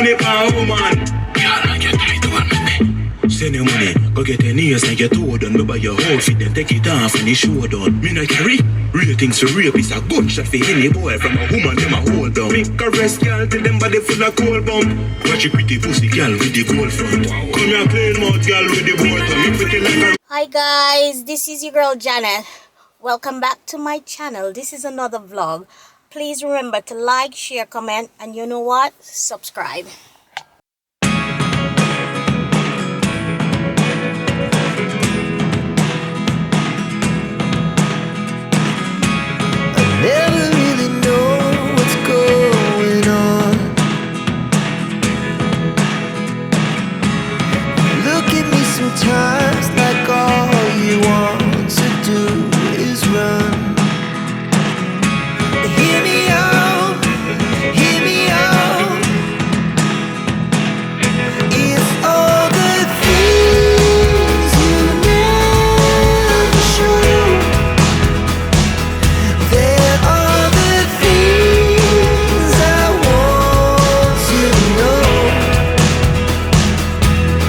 money for a woman. Girl, get tight to one me. Send your money, go get your nails and your toe done. Me buy your outfit, then take it off and the show done. Me not carry ratings for rape is a gunshot for any boy from a woman them a hold down. Make a rest girl till them body full of cold bump. Watch your pretty pussy girl with the gold front. Come here plain mouth girl with the board tongue. You pretty like a... Hi guys, this is your girl Janet. Welcome back to my channel. This is another vlog. Please remember to like, share, comment, and you know what? Subscribe. Never really know what's going on. Look at me sometimes like all you want to do is run. Hear me out, hear me out. It's all the things you never show. There are the things I want you to know.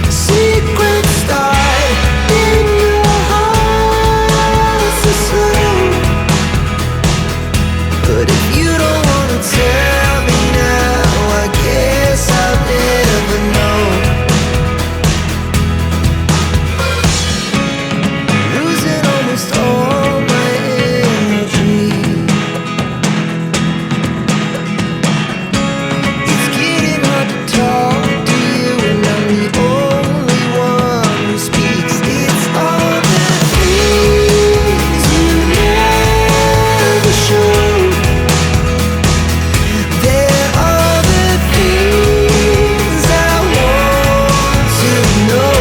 Secrets start in your heart so slow. But if you don't wanna tell me now, I guess I'll never know. Losing almost all my energy. It's getting hard to talk to you, and I'm the only one who speaks. It's all the things you never show. There are the things I want to know.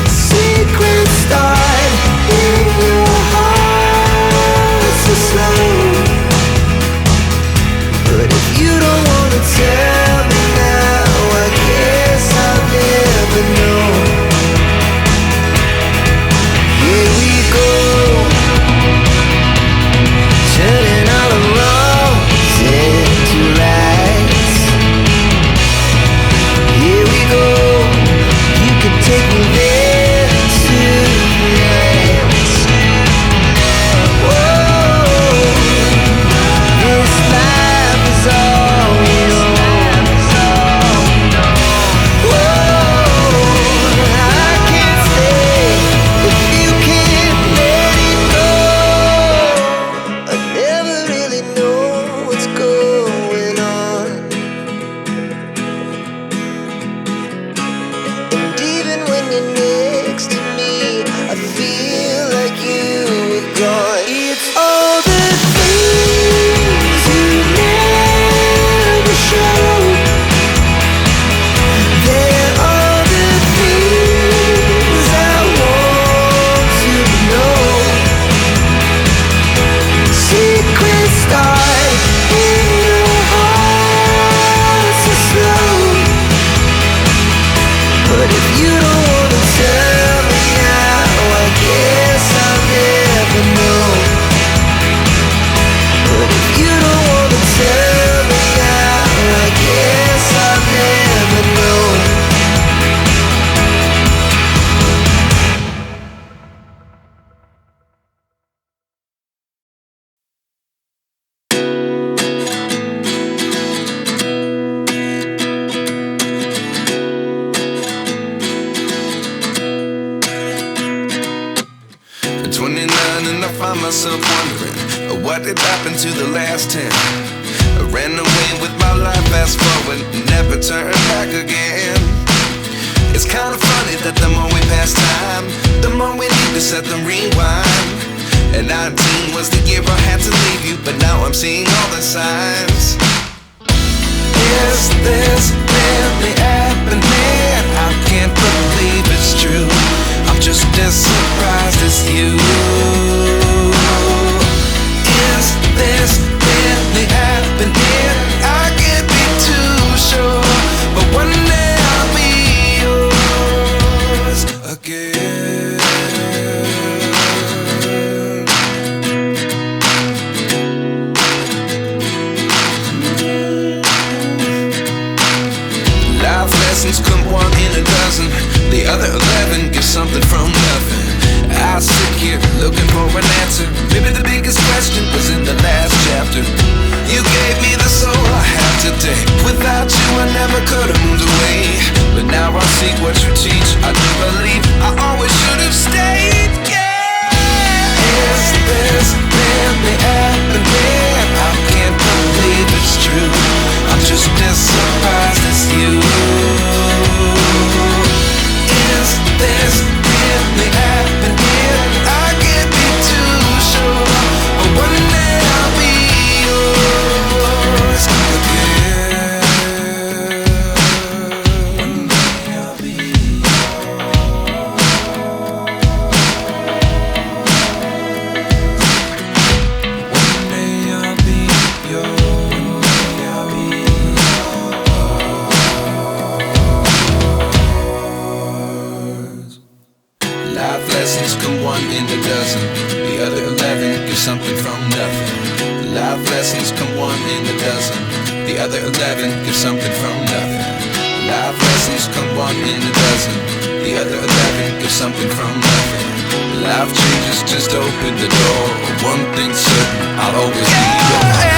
Secrets start in your heart so slow. But if you don't wanna tell me now, I guess I'll never know. Here we go, turning all the wrongs into rights. Here we go, you can take me there tonight. Whoa, this life is all we know. Whoa, I can't stay if you can't let it go. I never really know what's going on. And even when you're next to me, I feel like you were gone. It's all the things you never show. There are the things I want to know. Secrets start in your heart so slow. But if you don't wanna tell me now, I guess I'll never know. But if you don't wanna tell me now, I guess I'll never know. At 29 and I find myself wondering what did happen to the last 10. I ran away with my life, fast forward, never turn back again. It's kind of funny that the more we pass time, the more we need to set the rewind. And 19 was the year I had to leave you, but now I'm seeing all the signs. Is this really happening? I can't believe it's true. I'm just as surprised as you. Is this really happening? I can't be too sure, but one day I'll be yours again. I could've moved away, but now I seek what you teach. I do believe I always should've stayed. Yeah. Is this really happening? I can't believe it's true. I'm just as surprised as you. Is this really happening? I can't be too sure, but one day I'll be yours again. One day I'll be life lessons come one in a dozen. The other 11 get something from nothing. Life lessons come one in a dozen. The other 11 get something from nothing. Life lessons come one in a dozen. The other 11 get something from nothing. Life changes just open the door. One thing's certain, I'll always be yours.